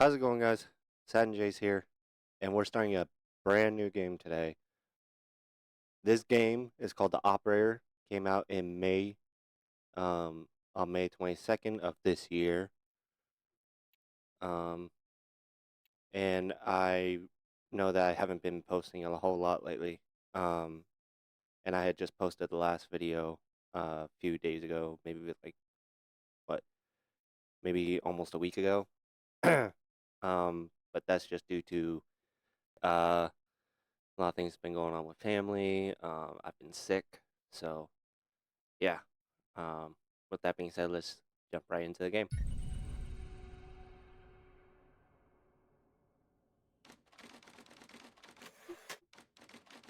How's it going, guys? SatinJase here, and we're starting a brand new game today. This game is called The Operator. Came out in May, on May 22nd of this year. Um, and I know that I haven't been posting a whole lot lately. Um, and I had just posted the last video a few days ago, maybe with what, maybe almost a week ago. But that's just due to uh a lot of things been going on with family. I've been sick, so yeah. Um, with that being said, let's jump right into the game.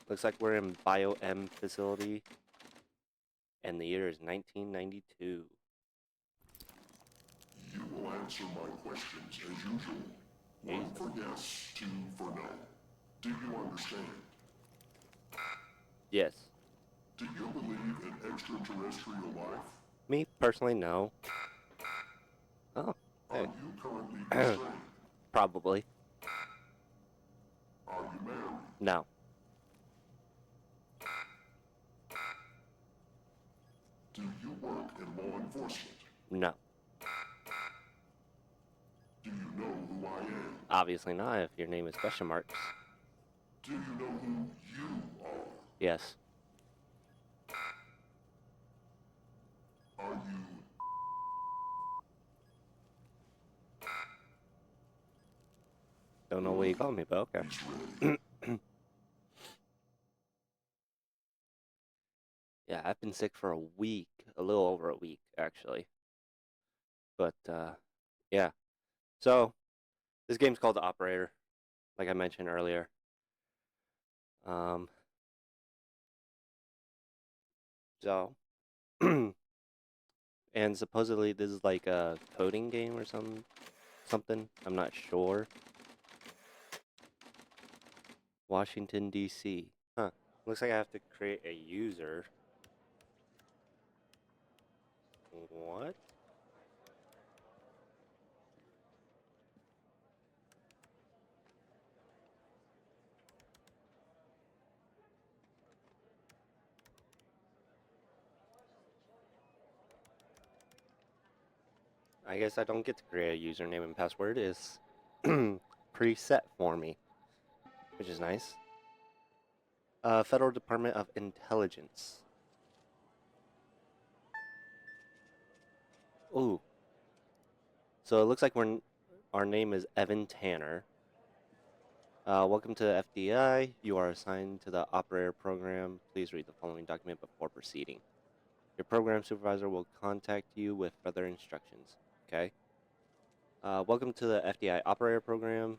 Looks like we're in Bio M facility, and the year is 1992. You will answer my questions as usual. One for yes, two for no. Do you understand? Yes. Do you believe in extraterrestrial life? Me personally, no. Oh, Are hey. you currently restrained? Probably Are you married? no. Do you work in law enforcement? No. Do you know who I am? Obviously not. If your name is question marks. Do you know who you are? Yes. Are you... Don't know what you call me, but okay. He's ready. Yeah, I've been sick for a week, a little over a week actually. But yeah. So this game's called The Operator, like I mentioned earlier. Um, so, and supposedly this is like a coding game or something. I'm not sure. Washington, D.C. Huh. Looks like I have to create a user. What? I guess I don't get to create a username and password. It's preset for me, which is nice. Federal Department of Intelligence. Ooh. So it looks like our name is Evan Tanner. Welcome to the FDI. You are assigned to the operator program. Please read the following document before proceeding. Your program supervisor will contact you with further instructions. Okay. Welcome to the FDI operator program.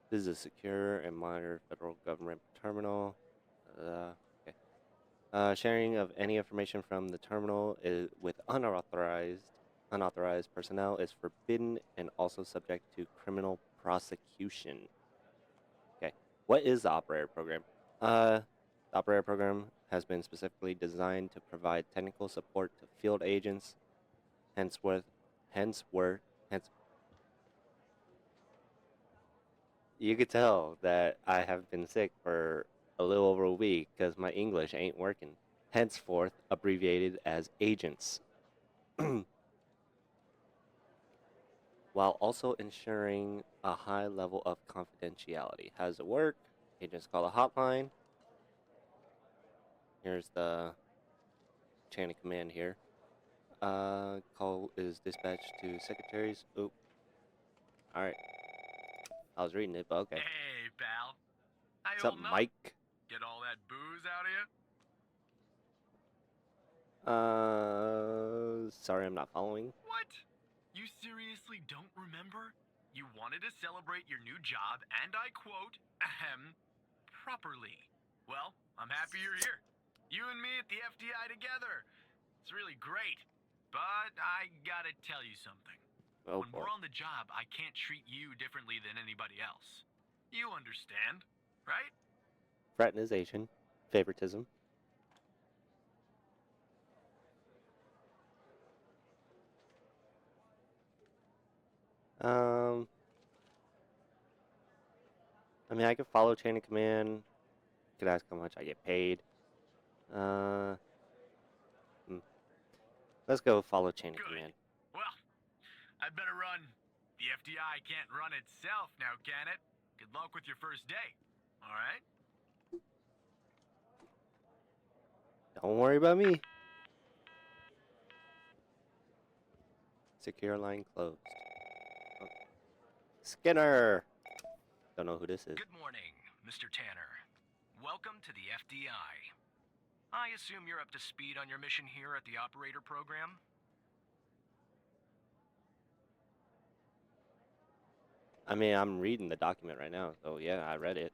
This is a secure and monitored federal government terminal. Okay. Sharing of any information from the terminal with unauthorized personnel is forbidden and also subject to criminal prosecution. Okay, what is the operator program? The operator program has been specifically designed to provide technical support to field agents. Hence, you could tell that I have been sick for a little over a week because my English ain't working. Henceforth, abbreviated as agents. While also ensuring a high level of confidentiality. How does it work? Agents call a hotline. Here's the chain of command here. Call is dispatched to secretaries. Oop. Alright. I was reading it, but okay. Hey, pal. How you What's up, holding up? Mike? Get all that booze out of you? Sorry, I'm not following. What? You seriously don't remember? You wanted to celebrate your new job, and I quote, properly. Well, I'm happy you're here. You and me at the FDI together. It's really great. But I gotta tell you something. Oh When boy. we're on the job, I can't treat you differently than anybody else. You understand, right? Fraternization. Favoritism. Um, mean, I could follow chain of command. Could ask how much I get paid. Hmm. Let's go follow chain of Good. command. Well, I'd better run. The FDI can't run itself now, can it? Good luck with your first day. All right? Don't worry about me. Secure line closed. Oh. Skinner! Don't know who this is. Good morning, Mr. Tanner. Welcome to the FDI. I assume you're up to speed on your mission here at the operator program? I mean, I'm reading the document right now, so yeah, I read it.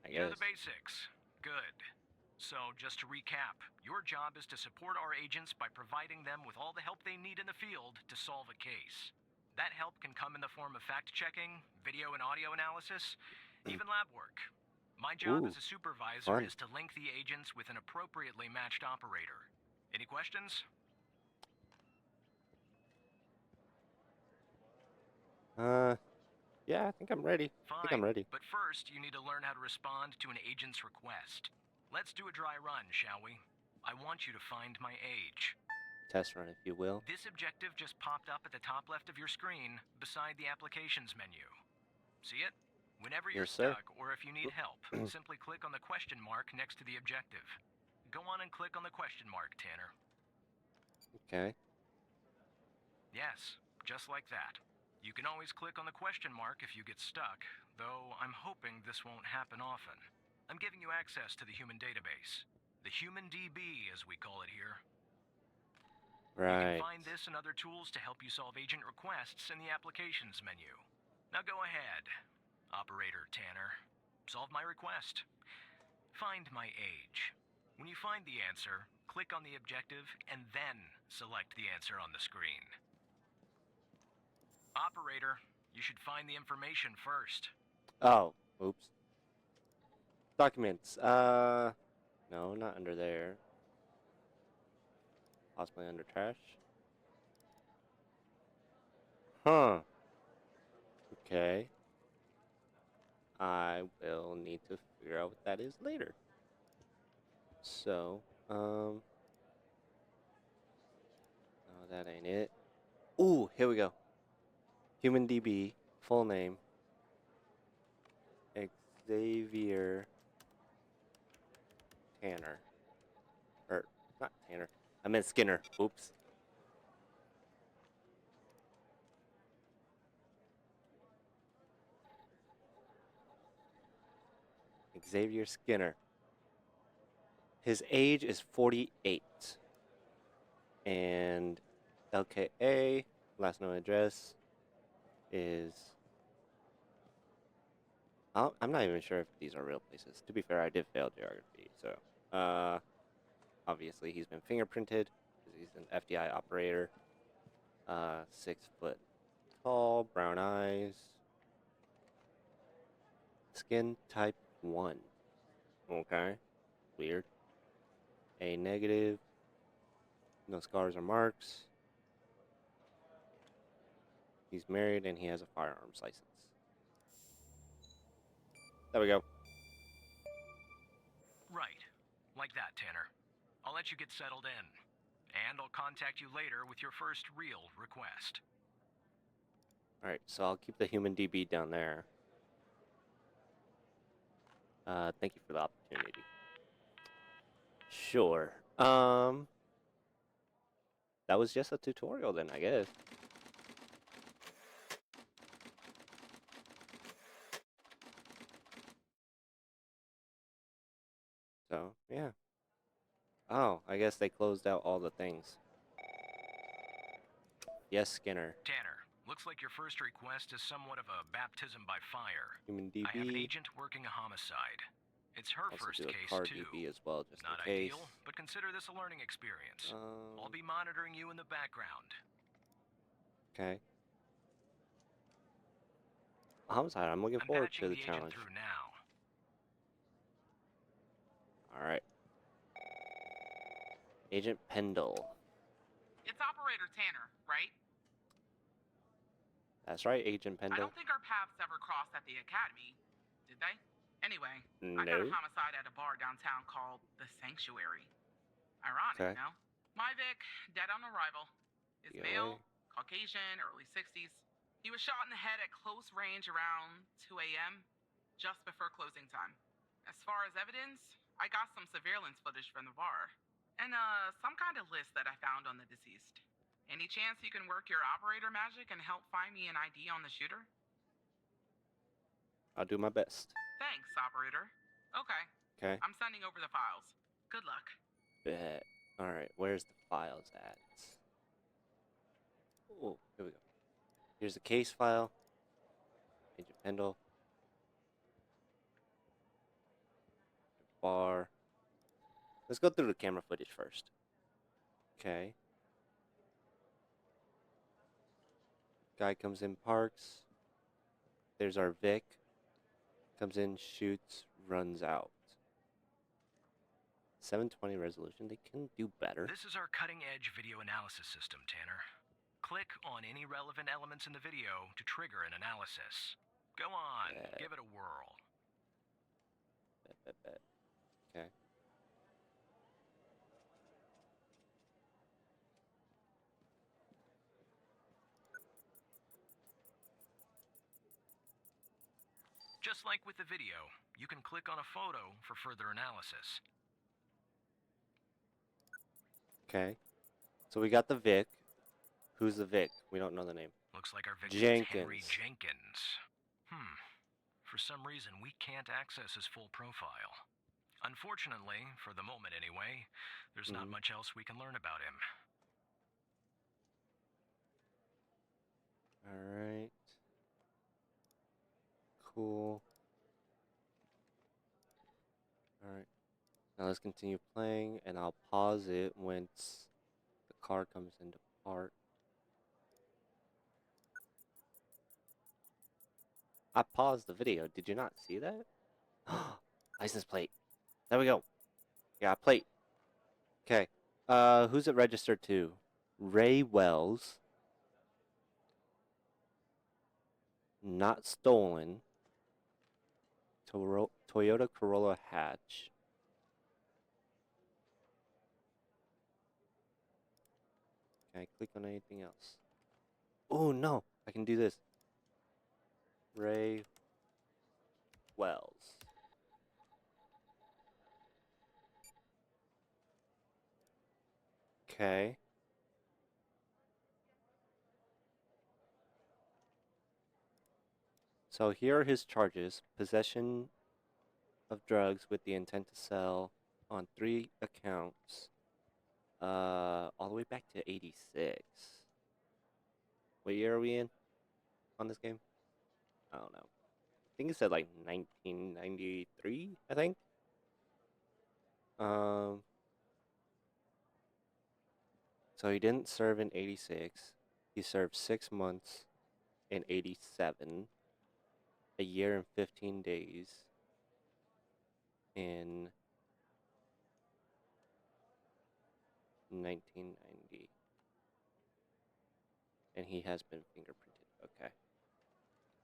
I You know guess. the basics. Good. So, just to recap, your job is to support our agents by providing them with all the help they need in the field to solve a case. That help can come in the form of fact-checking, video and audio analysis, even lab work. My job Ooh, as a supervisor fun. is to link the agents with an appropriately matched operator. Any questions? Yeah, I think I'm ready. I think I'm Fine, ready. but first you need to learn how to respond to an agent's request. Let's do a dry run, shall we? I want you to find my age. Test run, if you will. This objective just popped up at the top left of your screen, beside the applications menu. See it? Whenever you're Yes, sir. stuck, or if you need help, simply click on the question mark next to the objective. Go on and click on the question mark, Tanner. Okay. Yes, just like that. You can always click on the question mark if you get stuck, though I'm hoping this won't happen often. I'm giving you access to the human database. The Human DB, as we call it here. You Right. can find this and other tools to help you solve agent requests in the applications menu. Now go ahead, Operator Tanner. Solve my request. Find my age. When you find the answer, click on the objective and then select the answer on the screen. Operator, you should find the information first. Oh, oops. Documents. No, not under there. Possibly under trash. Huh. Okay. I will need to figure out what that is later. So, no, that ain't it. Ooh, here we go. Human DB, full name. Xavier Tanner. Or, not Tanner. I meant Skinner. Oops. Xavier Skinner. His age is 48. And LKA, last known address, is... I'm not even sure if these are real places. To be fair, I did fail geography, so... obviously, he's been fingerprinted, because he's an FDI operator. 6 foot tall, brown eyes. Skin type 1. Okay. Weird. A negative. No scars or marks. He's married and he has a firearms license. There we go. Right. Like that, Tanner. I'll let you get settled in. And I'll contact you later with your first real request. Alright, so I'll keep the human DB down there. Thank you for the opportunity. Sure. That was just a tutorial then, I guess. So, yeah. Oh, I guess they closed out all the things. Yes, Skinner. Tanner, looks like your first request is somewhat of a baptism by fire. Human I have an DB. agent working a homicide. It's her Also first do a case, car too. DB as well, just Not in case. ideal, but consider this a learning experience. I'll be monitoring you in the background. Okay. Homicide, I'm looking I'm forward patching to the the agent challenge. through now. Alright. Agent Pendle. It's Operator Tanner, right? That's right, Agent I Pendle. don't think our paths ever crossed at the academy, did they? Anyway, I got a No. homicide at a bar downtown called The Sanctuary. Ironic, Okay. no? My Vic, dead on arrival. Is Get male, away. Caucasian, early 60s. He was shot in the head at close range around 2 a.m., just before closing time. As far as evidence, I got some surveillance footage from the bar. And, some kind of list that I found on the deceased. Any chance you can work your operator magic and help find me an ID on the shooter? I'll do my best. Thanks, operator. Okay, Okay. I'm sending over the files. Good luck. Bet. All right. Where's the files at? Oh, here we go. Here's the case file. Agent Pendle. Bar. Let's go through the camera footage first. Okay. Guy comes in, parks. There's our Vic. Comes in, shoots, runs out. 720 resolution. They can do better. This is our cutting-edge video analysis system, Tanner. Click on any relevant elements in the video to trigger an analysis. Go on, Bet. give it a whirl. Bet. Okay. Just like with the video, you can click on a photo for further analysis. Okay. So we got the Vic. Who's the Vic? We don't know the name. Looks like our victim is Henry Jenkins. Jenkins. For some reason, we can't access his full profile. Unfortunately, for the moment anyway, there's not much else we can learn about him. Alright. Cool. Alright. Now let's continue playing, and I'll pause it once the car comes into park. I paused the video. Did you not see that? License plate. There we go. Yeah, plate. Okay. Who's it registered to? Ray Wells. Not stolen. Toyota Corolla hatch. Can I click on anything else? Oh no, I can do this. Ray Wells. Okay. So here are his charges. Possession of drugs with the intent to sell on 3 accounts. All the way back to 86. What year are we in on this game? I don't know. I think it said like 1993, I think. So he didn't serve in 86. He served 6 months in 87. A year and 15 days in 1990. And he has been fingerprinted. Okay.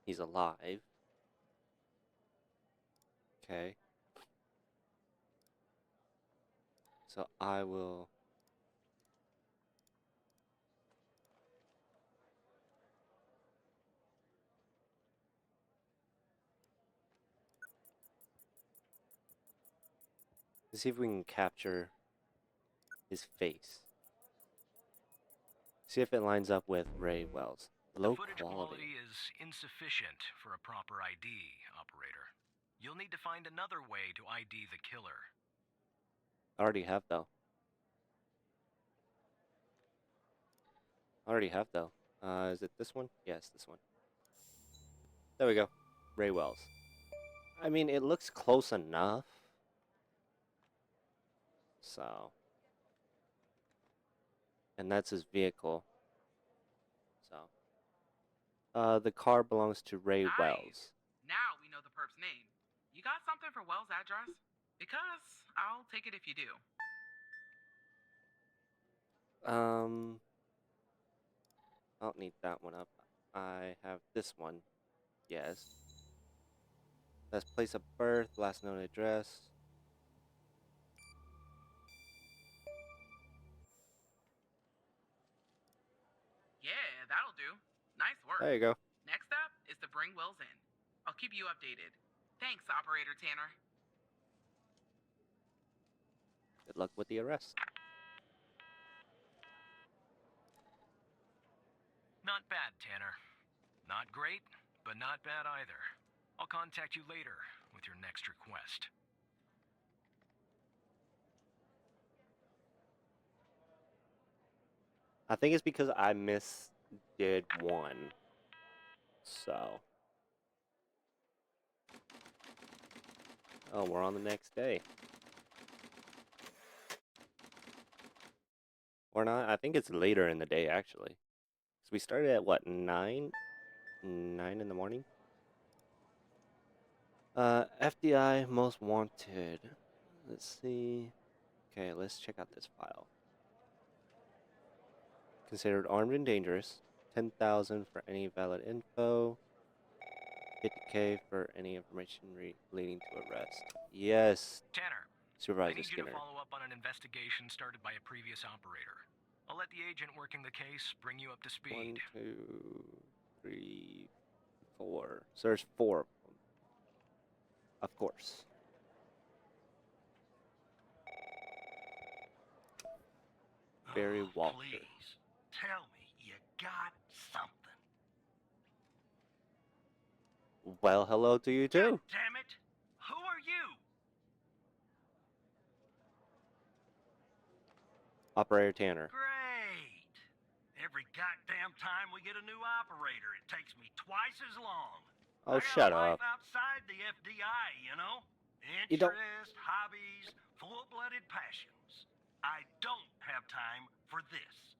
He's alive. Okay. So I will... Let's see if we can capture his face. See if it lines up with Ray Wells. Low The footage quality is insufficient for a proper ID, operator. You'll need to find another way to ID the killer. I already have though. Is it this one? Yes, this one. There we go. Ray Wells. I mean, it looks close enough. So. And that's his vehicle. So. The car belongs to Ray Nice. Wells. Now we know the perp's name. You got something for Wells' address? Because I'll take it if you do. I don't need that one up. I have this one. Yes. That's place of birth, last known address. Yeah, that'll do. Nice work. There you go. Next up is to bring Wills in. I'll keep you updated. Thanks, Operator Tanner. Good luck with the arrest. Not bad, Tanner. Not great, but not bad either. I'll contact you later with your next request. I think it's because I misdid one. So. Oh, we're on the next day. Or not. I think it's later in the day, actually. So we started at, what, 9? 9 in the morning? FDI most wanted. Let's see. Okay, let's check out this file. Considered armed and dangerous. 10,000 for any valid info. 50K for any information leading to arrest. Yes, Tanner, I Supervisor need you to Skinner. follow up on an investigation started by a previous operator. I'll let the agent working the case bring you up to 1, speed. 2, 3, 4. So there's 4 of them. Of course. Barry Walker. Please, tell me you got something. Well, hello to you too. God damn it! Who are you? Operator Tanner. Great. Every goddamn time we get a new operator, it takes me twice as long. Oh, I got shut a up. life outside the FDI, you know? You don't- Interest, hobbies, full-blooded passions. I don't have time for this.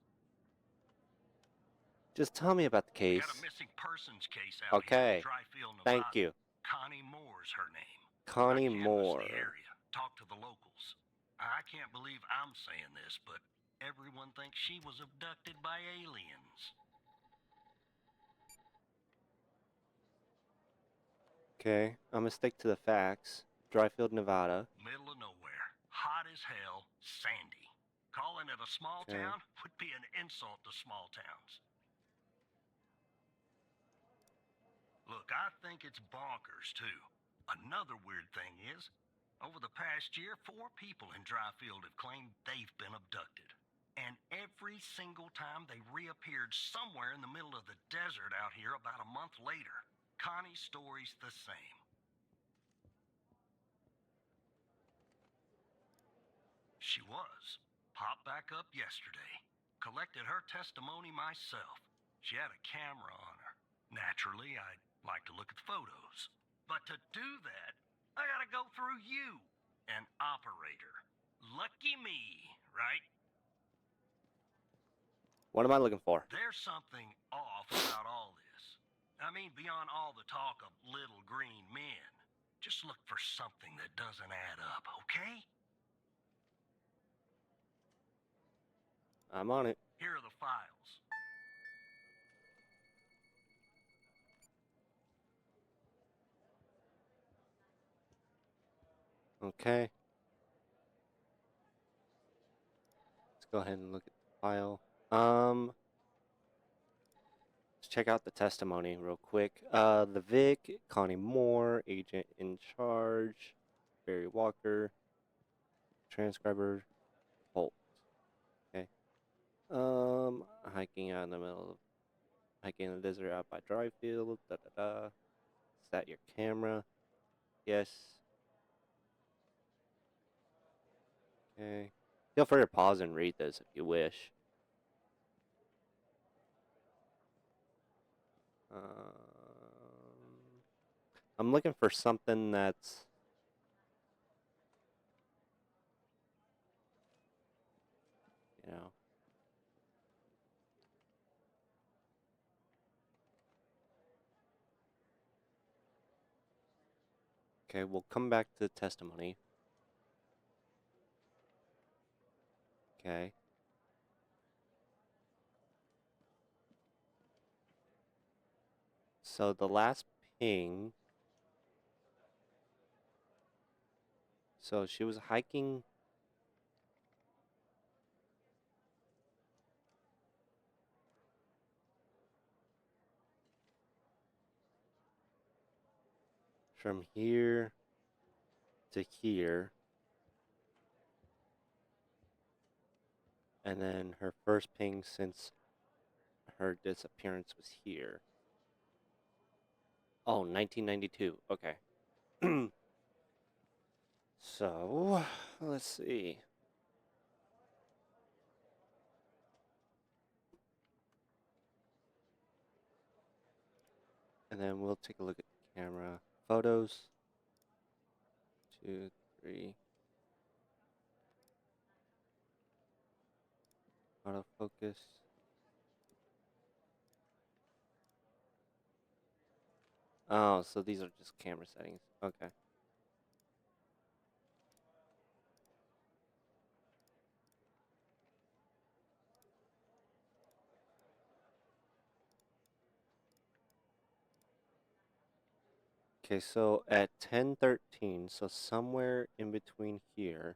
Just tell me about the We case. got a missing persons case out Okay. here in Dryfield, Nevada. Thank you. Connie Moore's her name. Connie I canvassed Moore. the area, talked to the locals. I can't believe I'm saying this, but everyone thinks she was abducted by aliens. Okay, I'm gonna stick to the facts. Dryfield, Nevada. Middle of nowhere, hot as hell, sandy. Calling it a small Okay. town would be an insult to small towns. Look, I think it's bonkers, too. Another weird thing is, over the past year, 4 people in Dryfield have claimed they've been abducted. And every single time they reappeared somewhere in the middle of the desert out here about a month later. Connie's story's the same. She was. Popped back up yesterday. Collected her testimony myself. She had a camera on her. Naturally, I'd like to look at the photos. But to do that, I gotta go through you, an operator. Lucky me, right? What am I looking for? There's something off about all this. I mean, beyond all the talk of little green men. Just look for something that doesn't add up, okay? I'm on it. Here are the files. Okay. Let's go ahead and look at the file. Let's check out the testimony real quick. The Vic, Connie Moore, agent in charge, Barry Walker, transcriber, Bolt. Okay. Hiking out in the middle of hiking in the desert out by Dryfield. Da da da. Is that your camera? Yes. Okay. Feel free to pause and read this if you wish. I'm looking for something that's you know. Okay, we'll come back to the testimony. Okay. So the last ping So she was hiking. From here to here. And then her first ping since her disappearance was here. Oh, 1992. Okay. So, let's see. And then we'll take a look at the camera. Photos. 2, 3. Autofocus. Oh, so these are just camera settings. Okay. Okay, so at 10:13, so somewhere in between here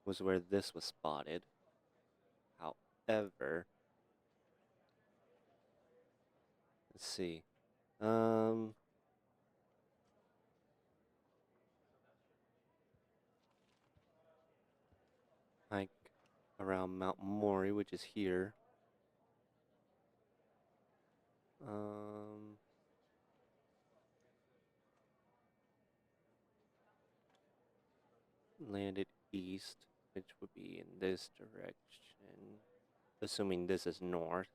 was where this was spotted. However, let's see. Like around Mount Mori, which is here. Landed east, which would be in this direction, assuming this is north.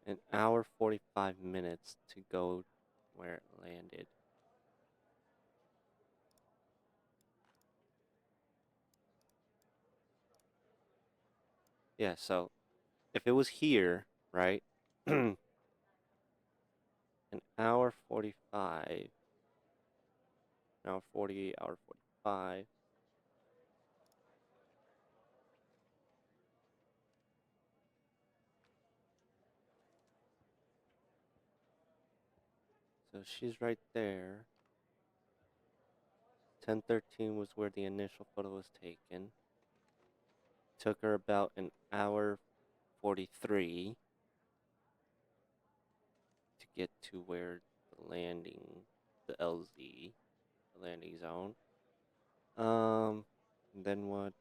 An hour 45 minutes to go where it landed. Yeah, so if it was here, right? An hour 45, hour 48, hour 45. So she's right there. 10:13 was where the initial photo was taken. Took her about an hour 43 to get to where the landing, the LZ, the landing zone. Then what?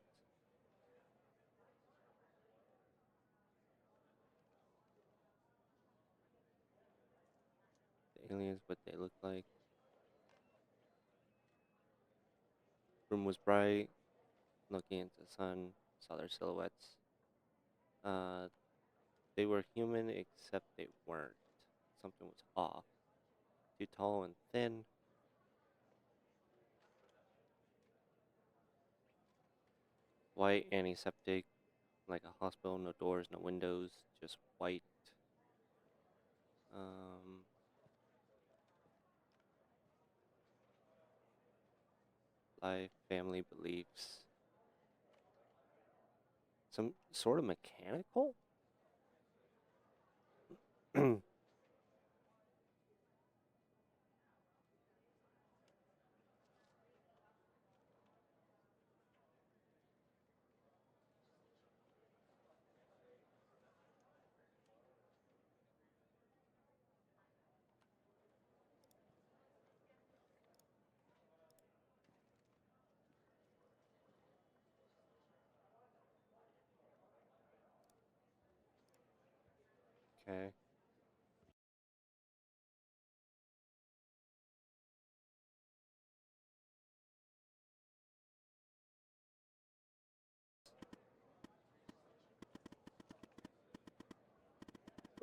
The aliens, what they look like. Room was bright. Looking into the sun, saw their silhouettes. They were human, except they weren't. Something was off. Too tall and thin. White, antiseptic, like a hospital. No doors, no windows, just white. Life, family, beliefs. Some sort of mechanical? Okay.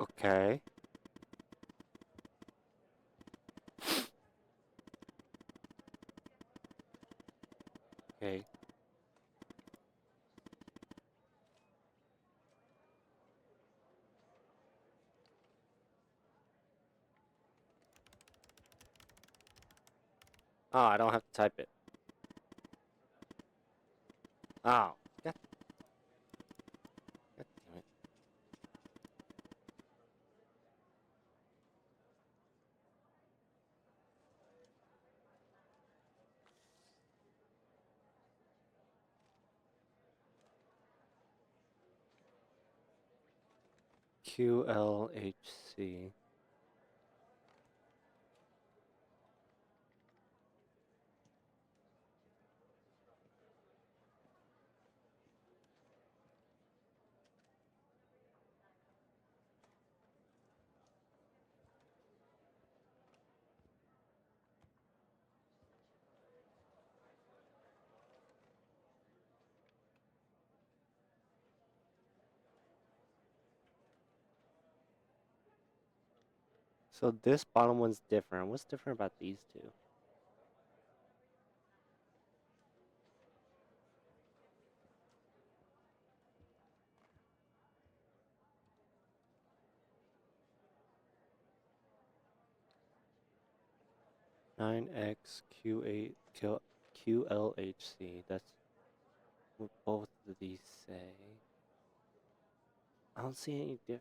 Okay. Okay. Oh, I don't have to type it. Oh, God, God damn it. QLHC. So this bottom one's different. What's different about these two? (9XQ8 QLHC). That's what both of these say. I don't see any difference.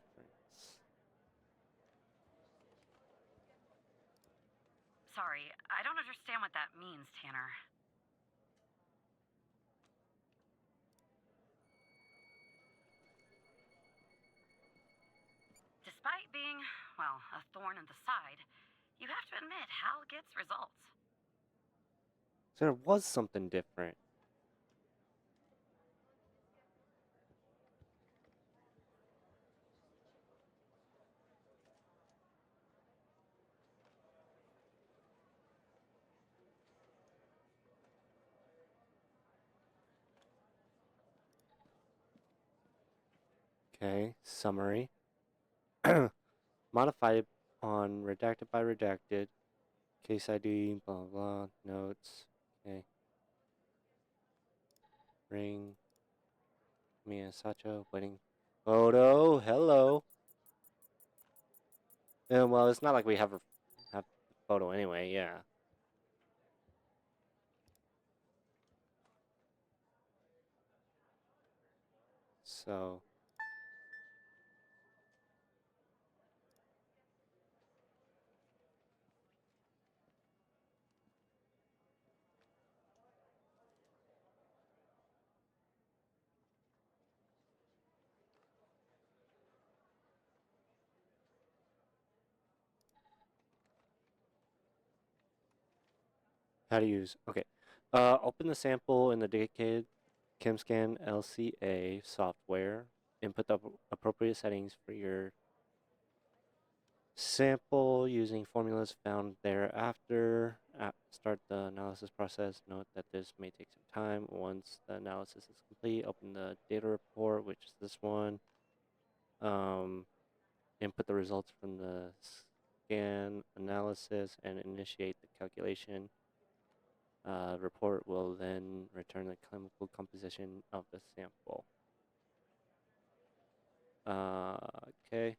Sorry, I don't understand what that means, Tanner. Despite being, well, a thorn in the side, you have to admit Hal gets results. So there was something different. Okay, summary. Modified on redacted by redacted. Case ID, blah blah, notes. Okay. Ring. Mia Sacho, wedding photo. Hello. Yeah, well, it's not like we have a photo anyway, yeah. So how to use, okay. Open the sample in the dedicated ChemScan LCA software. Input the appropriate settings for your sample using formulas found thereafter. Start the analysis process. Note that this may take some time. Once the analysis is complete, open the data report, which is this one. Input the results from the scan analysis and initiate the calculation. Report will then return the chemical composition of the sample. Okay.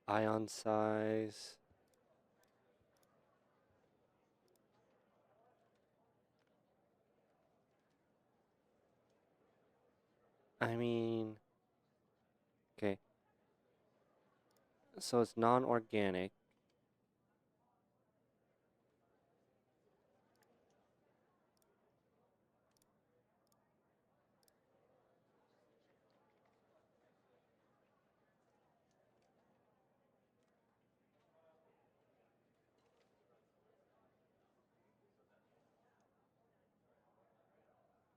Ion size. I mean, okay. So it's non-organic.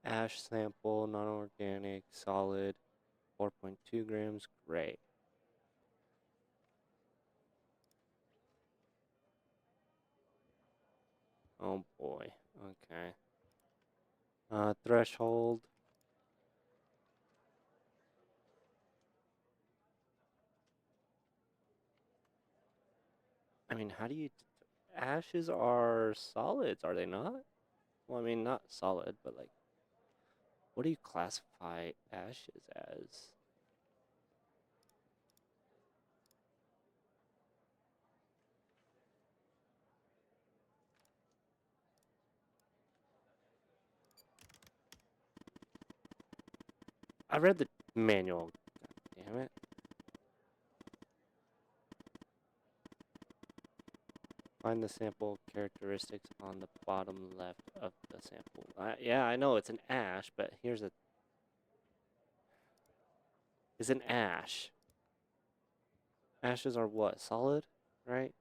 Ash sample, non-organic, solid, 4.2 grams, great. Oh boy, okay. Threshold. I mean, how do you... Ashes are solids, are they not? Well, I mean, not solid, but like, what do you classify ashes as? I read the manual. God damn it. Find the sample characteristics on the bottom left of the sample. Yeah, I know it's an ash, but here's a... It's an ash. Ashes are what? Solid, right?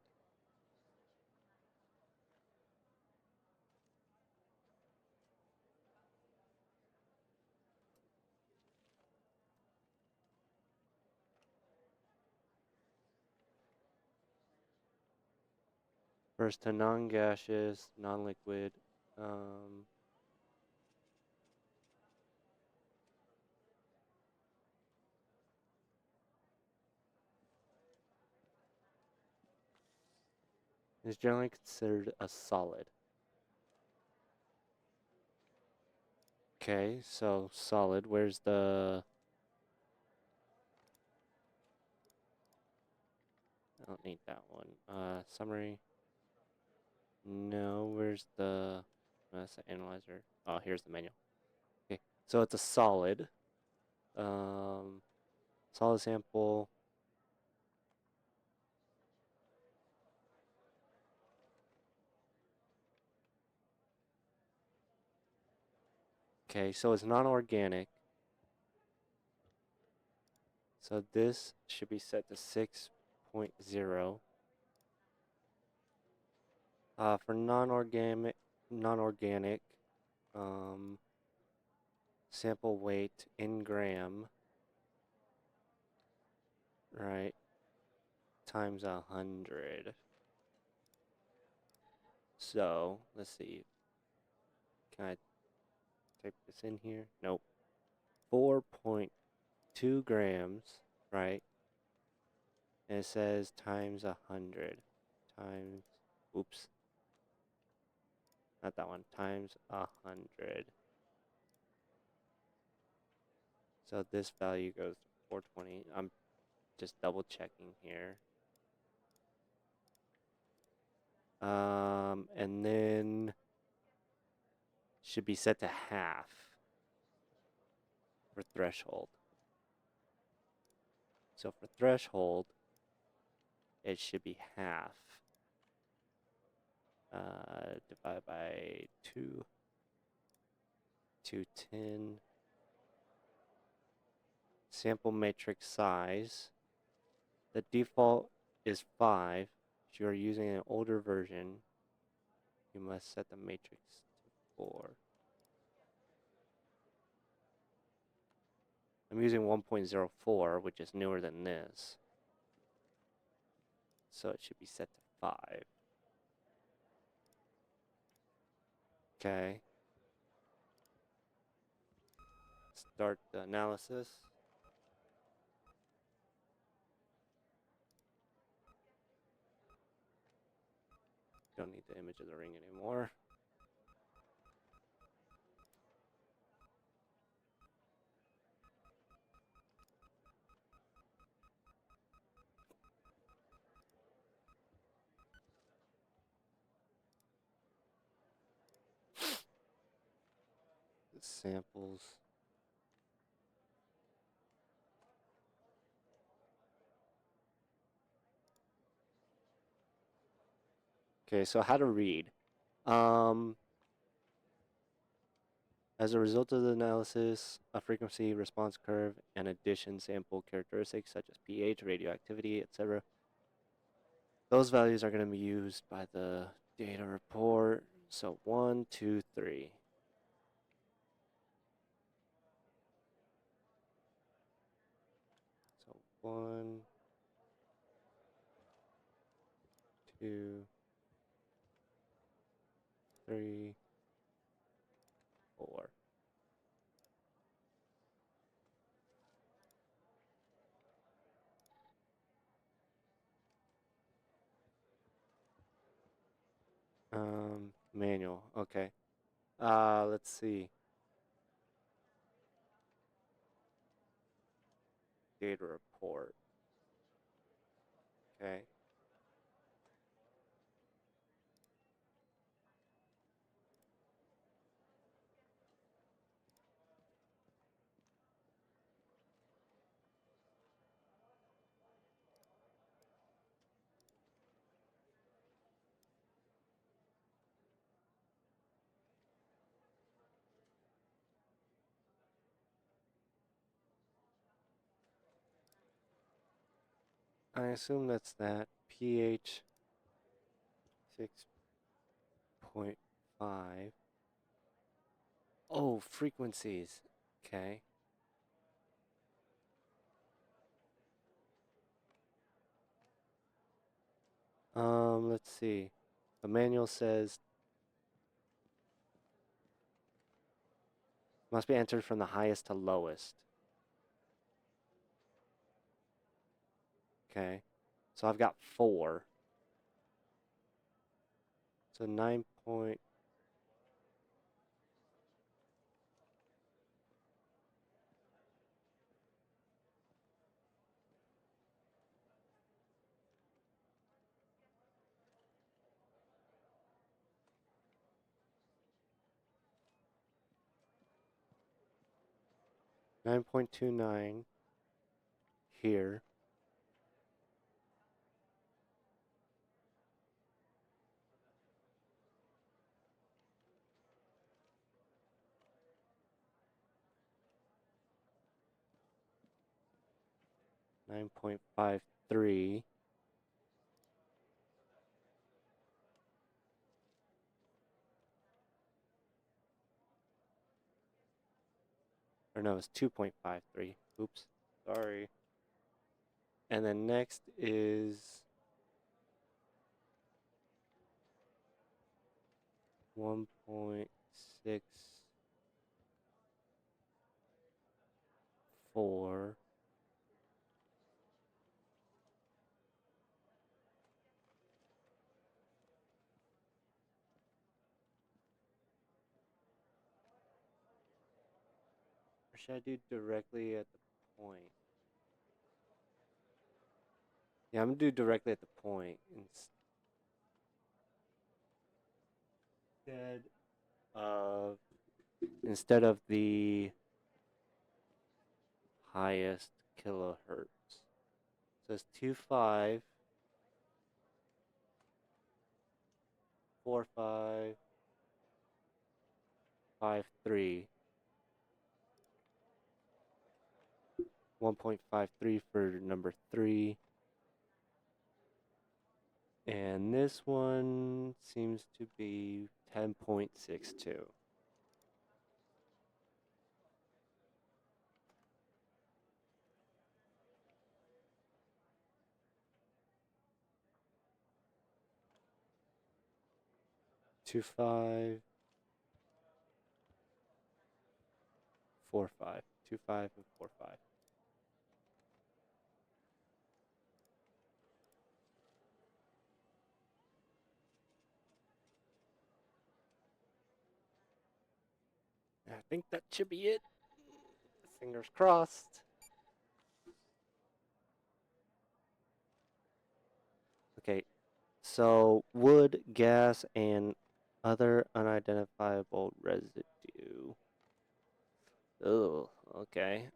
First to non-gaseous, non-liquid. Is generally considered a solid. Okay, so solid. Where's the... I don't need that one. Summary. No, where's the... That's the analyzer. Oh, here's the manual. Okay, so it's a solid. Solid sample. Okay, so it's non-organic. So this should be set to 6.0. For non-organic, sample weight in gram, right, times 100. So let's see. Can I type this in here? Nope. 4.2 grams, right? And it says times 100 times, oops, not that one, times 100. So this value goes to 420. I'm just double checking here. And then should be set to half for threshold. So for threshold, it should be half. Divided by 2, 210. Sample matrix size. The default is 5. If you are using an older version, you must set the matrix to 4. I'm using 1.04, which is newer than this. So it should be set to 5. Okay. Start the analysis. Don't need the image of the ring anymore. Samples. Okay, so how to read. As a result of the analysis, a frequency response curve and addition sample characteristics such as pH, radioactivity, etc. Those values are going to be used by the data report. So 1, 2, 3. So 1, 2, 3, 4. Manual. Okay. Let's see. Data report. Okay. I assume that's that. pH 6.5. Oh, frequencies. Okay. Let's see. The manual says must be entered from the highest to lowest. Okay. So I've got 4. So 9 point. .29 here. .53. Or no, it's 2.53. Oops. Sorry. And then next is 1.64. Or should I do directly at the point? Yeah, I'm gonna do directly at the point of instead of the highest kilohertz. So it's 2.5, 4.5, 5.3, 1.53 for number 3. And this one seems to be 10.62. Two five, 4.5, 2.5 and 4.5. I think that should be it. Fingers crossed. Okay, so wood, gas, and other unidentifiable residue. Oh, okay.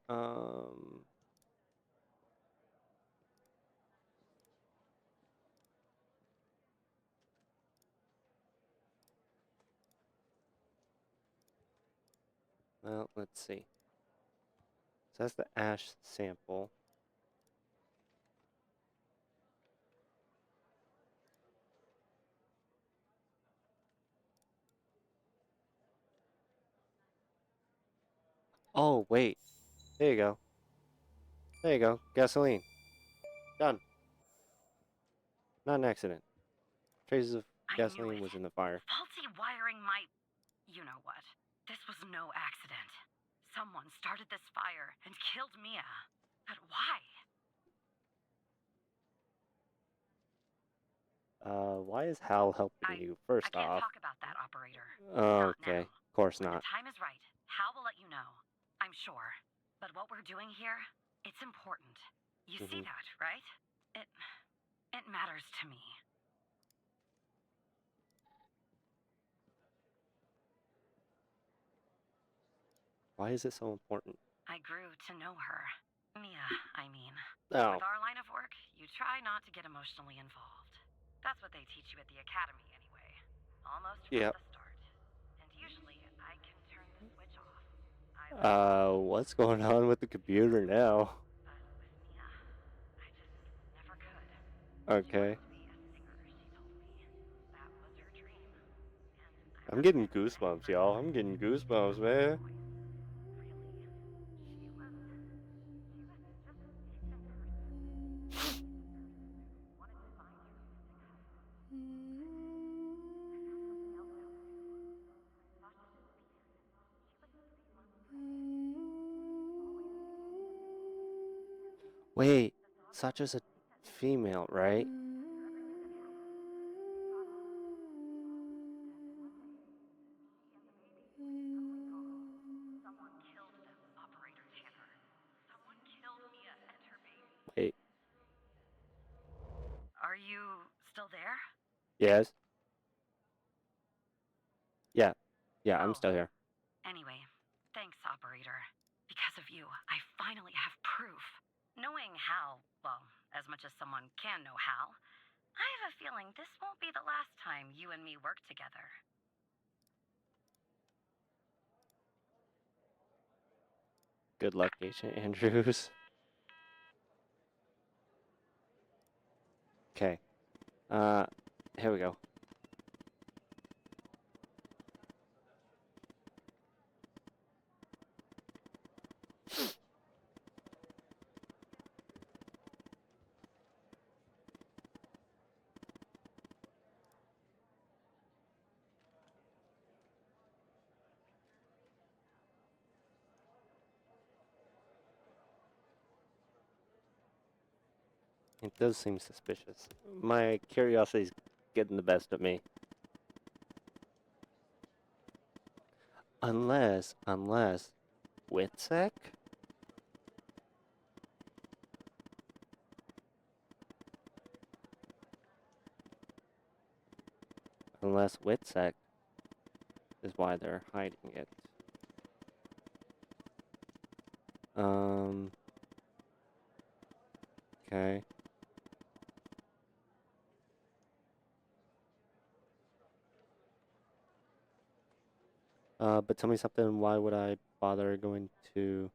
Well, let's see. So that's the ash sample. Oh, wait. There you go. There you go. Gasoline. Done. Not an accident. Traces of I knew gasoline it. was in the fire. Faulty wiring might. You know what? This was no accident. Someone started this fire and killed Mia. But why? Why is Hal helping you? I First can't off. talk about that, operator. Not Okay. now. Of course When not. the time is right, Hal will let you know. I'm sure. But what we're doing here, it's important. You see that, right? It matters to me. Why is it so important? I grew to know her. Mia, I mean. Oh. With our line of work, you try not to get emotionally involved. That's what they teach you at the academy, anyway. Almost from Yep. the start. And usually, I can turn the switch off. What's going on with the computer now? But with Mia, I just never could. Okay. That was her dream. And I'm getting goosebumps, y'all. I'm getting goosebumps, man. Wait, Sacha's a female, right? someone killed them, Operator Tanner. Someone killed Mia and her baby. Wait, Are you still there? yes? Yeah. Yeah, I'm Oh. still here. Anyway, thanks, Operator. Because of you, I finally have proof. Knowing Hal, well, as much as someone can know Hal, I have a feeling this won't be the last time you and me work together. Good luck, Agent Andrews. Okay. Here we go. It does seem suspicious. My curiosity's getting the best of me. Unless, Witsec? Unless Witsec is why they're hiding it. Okay. But tell me something, why would I bother going to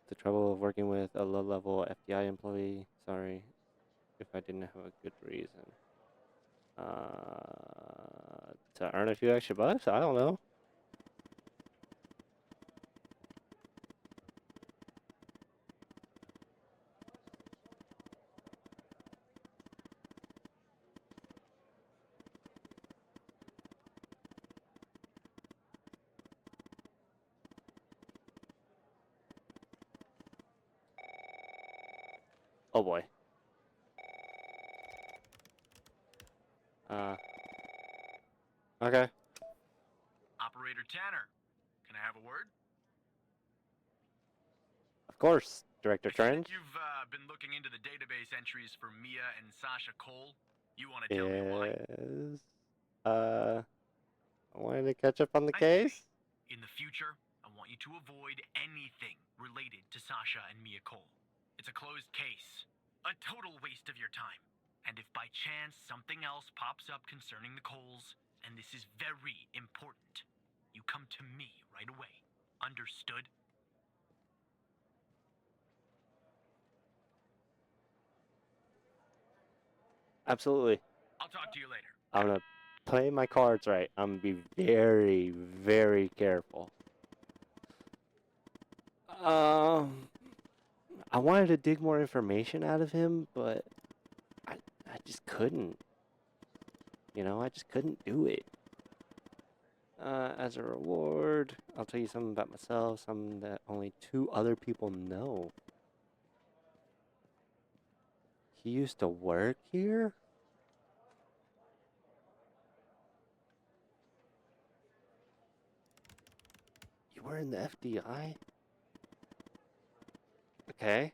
the trouble of working with a low-level FBI employee? Sorry, if I didn't have a good reason. To earn a few extra bucks? I don't know. Oh boy. Okay. Operator Tanner, can I have a word? Of course, Director I see that Trench. you've been looking into the database entries for Mia and Sasha Cole. You want to tell me why? Yes. I wanted to catch up on the I case. see. In the future, I want you to avoid anything related to Sasha and Mia Cole. It's a closed case. A total waste of your time. And if by chance something else pops up concerning the Coles, and this is very important, you come to me right away. Understood? Absolutely. I'll talk to you later. I'm gonna play my cards right. I'm gonna be very, very careful. I wanted to dig more information out of him, but I just couldn't. You know, I just couldn't do it. As a reward, I'll tell you something about myself, something that only 2 other people know. He used to work here? You were in the FDI? Okay.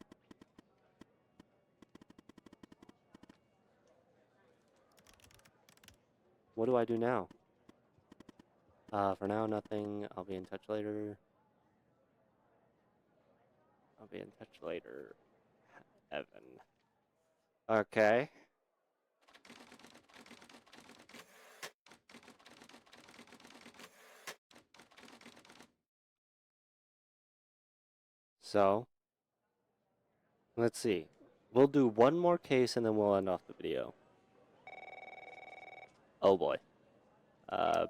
What do I do now? For now, nothing. I'll be in touch later. I'll be in touch later. Evan. Okay. So, let's see. We'll do one more case and then we'll end off the video. Oh boy.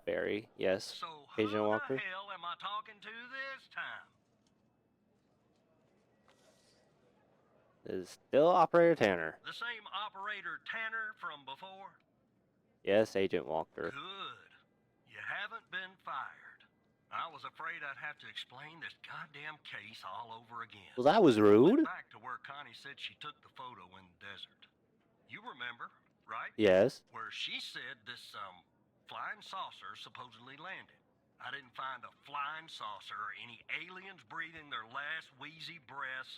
Barry, yes. So who Agent Walker. the hell am I talking to this time? Is still Operator Tanner. The same operator Tanner from before? Yes, Agent Walker. Good. You haven't been fired. I was afraid I'd have to explain this goddamn case all over again. Well, that was rude. Went back to where Connie said she took the photo in the desert. You remember, right? Yes. Where she said this, flying saucer supposedly landed. I didn't find a flying saucer or any aliens breathing their last wheezy breaths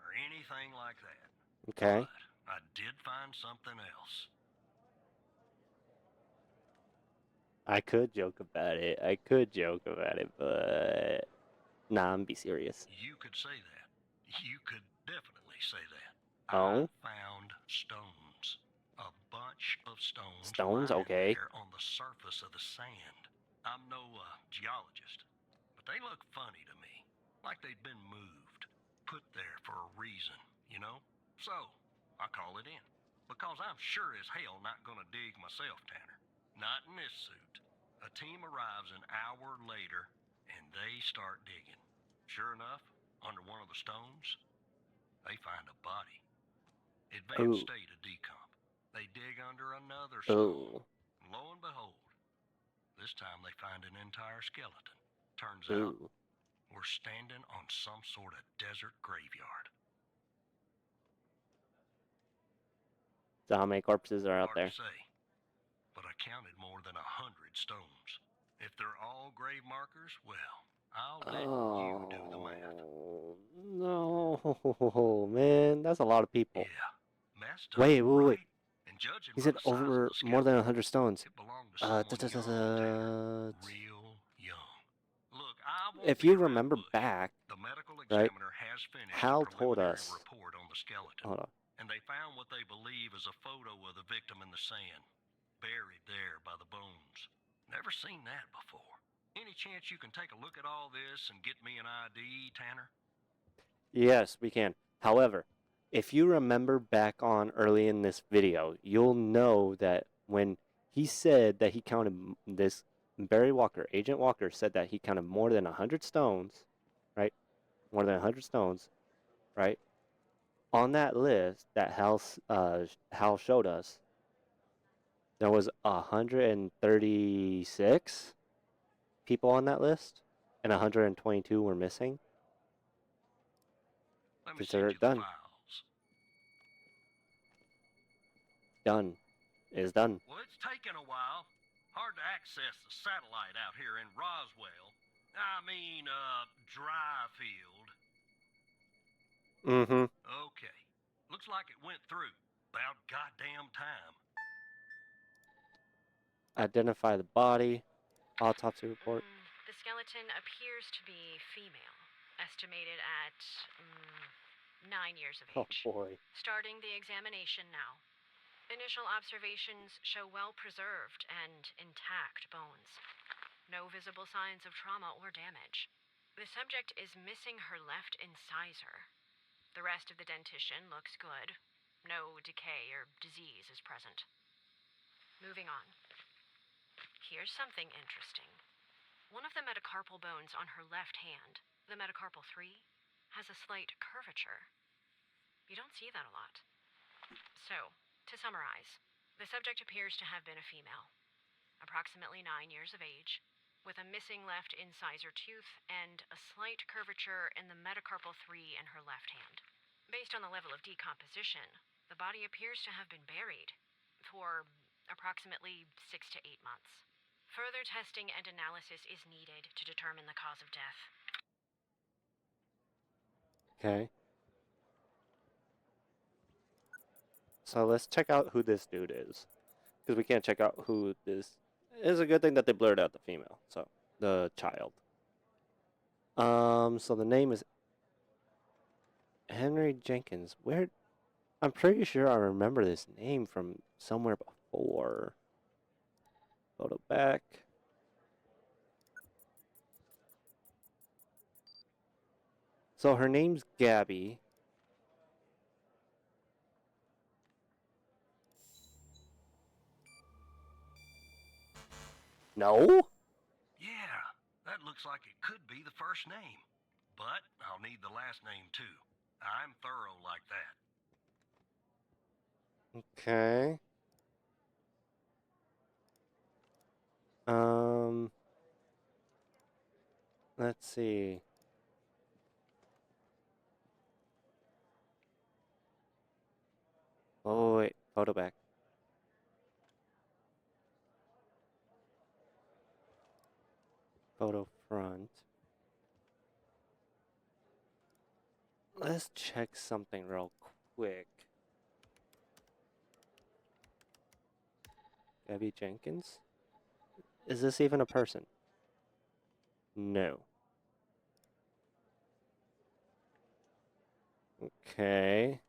or anything like that. Okay. But I did find something else. I could joke about it, but nah, I'm be serious. You could say that. You could definitely say that. Oh? I found stones. A bunch of stones. Stones? lying Okay. there on the surface of the sand. I'm no geologist, but they look funny to me. Like they'd been moved. Put there for a reason, you know? So, I call it in. Because I'm sure as hell not gonna dig myself, Tanner. Not in this suit. A team arrives an hour later, and they start digging. Sure enough, under one of the stones, they find a body. Advanced Ooh. state of decomp. They dig under another stone. Oh. And lo and behold, this time they find an entire skeleton. Turns out, Ooh. we're standing on some sort of desert graveyard. So how many corpses are out Hard there? to say, but I counted more than 100 stones. If they're all grave markers, well, I'll let you do the math. Oh no, man, that's a lot of people. Yeah, messed up, Wait. right? And judging He from said the size of over the more than skeleton, 100 stones. it belonged to someone young, Tanner. Real young. Look, I won't If beat you around the remember bush. back, The medical right, examiner has finished Hal a told preliminary us. report on the skeleton, Hold on. and they found what they believe is a photo of the victim in the sand, buried there by the bones. Never seen that before. Any chance you can take a look at all this and get me an ID, Tanner? Yes, we can. However, if you remember back on early in this video, you'll know that when he said that he counted this, Barry Walker, Agent Walker, said that he counted more than 100 stones, right? More than 100 stones, right? On that list that Hal showed us, there was 136 people on that list, and 122 were missing. Let me Consider send you it the done. files. Done. Is done. Well, it's taken a while. Hard to access the satellite out here in Roswell. Dryfield. Mm-hmm. Okay. Looks like it went through. About goddamn time. Identify the body. Autopsy report. The skeleton appears to be female, estimated at 9 years of Oh age. boy. Starting the examination now. Initial observations show well-preserved and intact bones. No visible signs of trauma or damage. The subject is missing her left incisor. The rest of the dentition looks good. No decay or disease is present. Moving on. Here's something interesting. One of the metacarpal bones on her left hand, the metacarpal 3, has a slight curvature. You don't see that a lot. So, to summarize, the subject appears to have been a female, approximately 9 years of age, with a missing left incisor tooth and a slight curvature in the metacarpal 3 in her left hand. Based on the level of decomposition, the body appears to have been buried for approximately 6 to 8 months. Further testing and analysis is needed to determine the cause of death. Okay. So let's check out who this dude is. Because we can't check out who this... It's a good thing that they blurred out the female. So, the child. So the name is... Henry Jenkins. Where... I'm pretty sure I remember this name from somewhere before. Photo back. So her name's Gabby. No? Yeah, that looks like it could be the first name. But I'll need the last name too. I'm thorough like that. Okay. Let's see. Oh, wait. Photo back. Photo front. Let's check something real quick. Gabby Jenkins? Is this even a person? No. Okay.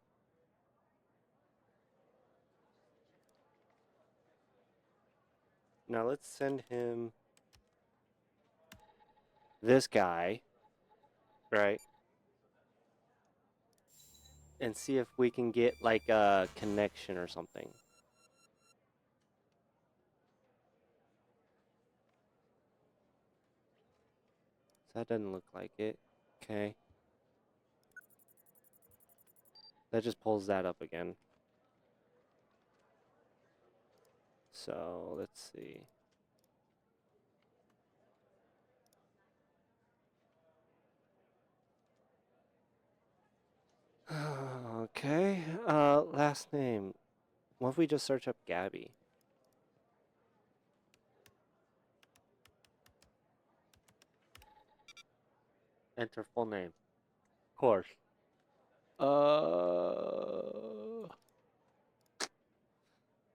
Now let's send him this guy, right? And see if we can get like a connection or something. That doesn't look like it. Okay. That just pulls that up again. So let's see. Okay. Last name. What if we just search up Gabby? Enter full name. Of course.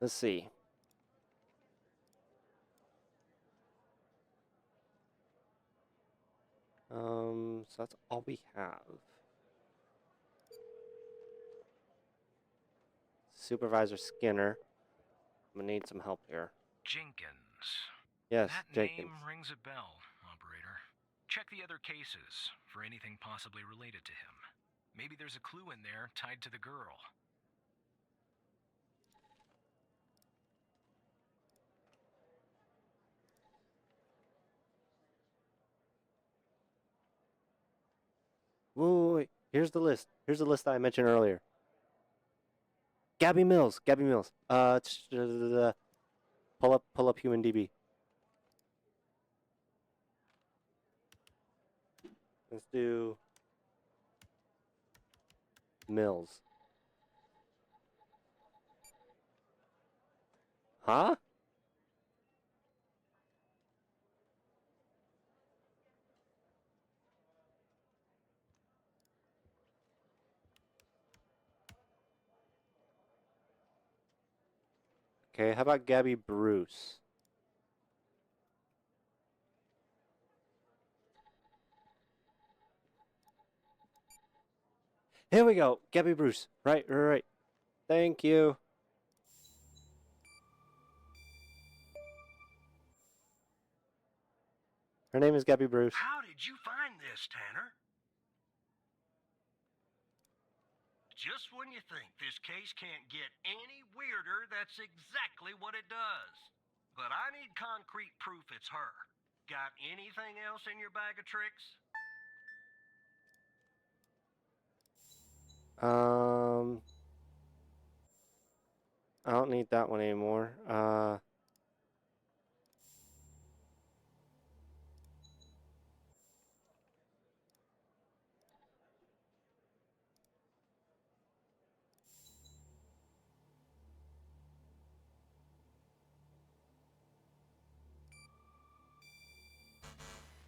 Let's see. So that's all we have. Supervisor Skinner. I'm gonna need some help here. Jenkins. Yes, That Jenkins. name rings a bell, operator. Check the other cases for anything possibly related to him. Maybe there's a clue in there tied to the girl. Wait. Here's the list. Here's the list that I mentioned earlier. Gabby Mills. Gabby Mills. Pull up Human DB. Let's do Mills. Huh? Okay, how about Gabby Bruce? Here we go. Gabby Bruce. Right. Thank you. Her name is Gabby Bruce. How did you find this, Tanner? Just when you think this case can't get any weirder, that's exactly what it does. But I need concrete proof it's her. Got anything else in your bag of tricks? I don't need that one anymore.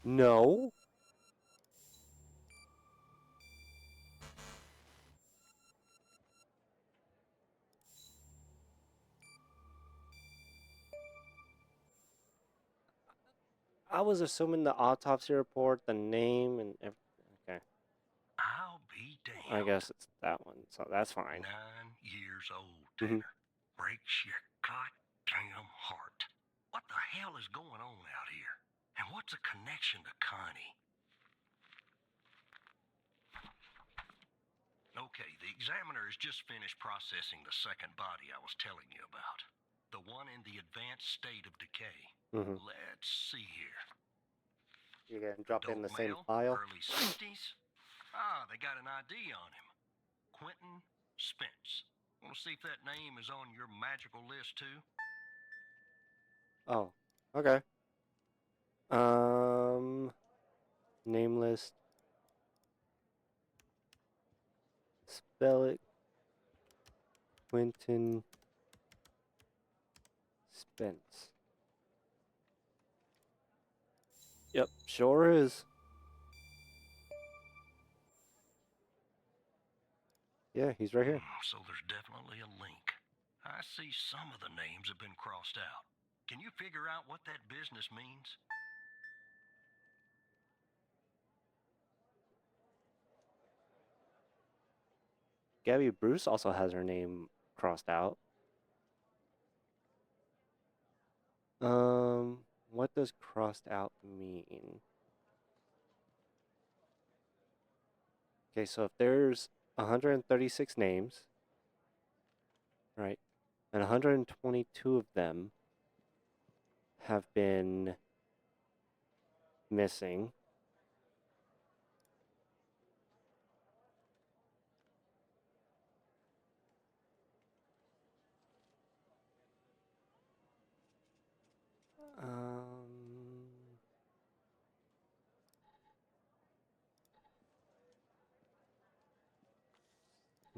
No. I was assuming the autopsy report, the name, and everything. Okay. I'll be damned. I guess it's that one, so that's fine. 9 years old, Tanner. Breaks your goddamn heart. What the hell is going on out here? And what's a connection to Connie? Okay, the examiner has just finished processing the second body I was telling you about. The one in the advanced state of decay. Let's see here. You can drop in the Adult same male, file. early 60s. Ah, they got an ID on him. Quentin Spence. Want to see if that name is on your magical list too? Oh, okay. Name list. Spell it. Quentin Spence. Yep, sure is. Yeah, he's right here. So there's definitely a link. I see some of the names have been crossed out. Can you figure out what that business means? Gabby Bruce also has her name crossed out. What does crossed out mean? Okay, so if there's 136 names, right, and 122 of them have been missing,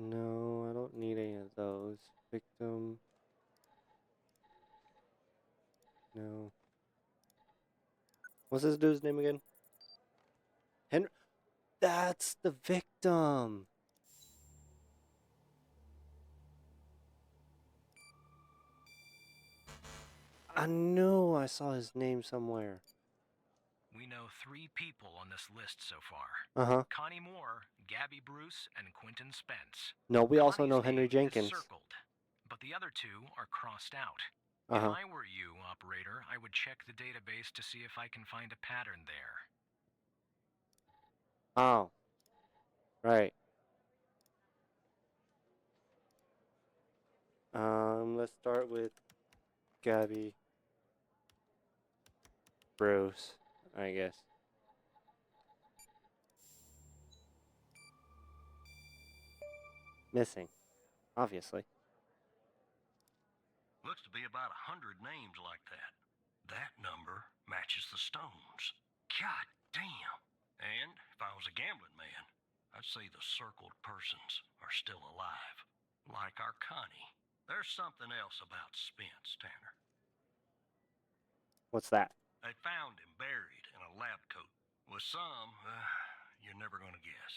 no, I don't need any of those. Victim. No. What's this dude's name again? Henry. That's the victim. I knew I saw his name somewhere. We know 3 people on this list so far. Uh-huh. Connie Moore, Gabby Bruce, and Quentin Spence. No, we also Connie's know Henry name Jenkins. is circled, but the other 2 are crossed out. If Uh-huh. I were you, operator, I would check the database to see if I can find a pattern there. Oh. Right. Let's start with Gabby Bruce, I guess. Missing, obviously. Looks to be about 100 names like that. That number matches the stones. God damn. And if I was a gambling man, I'd say the circled persons are still alive. Like our Connie. There's something else about Spence, Tanner. What's that? They found him buried in a lab coat with some, you're never gonna guess,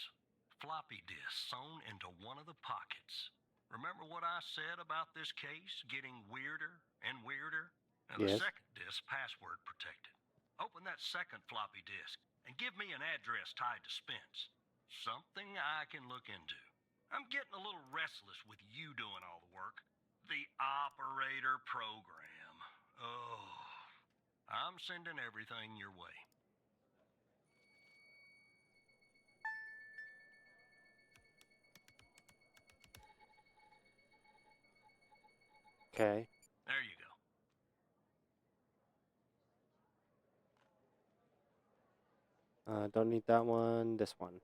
floppy disk sewn into one of the pockets. Remember what I said about this case getting weirder and weirder? Now, the Yes. second disk password protected. Open that second floppy disk and give me an address tied to Spence. Something I can look into. I'm getting a little restless with you doing all the work. The operator program. Oh, I'm sending everything your way. Okay. There you go. Don't need that one. This one.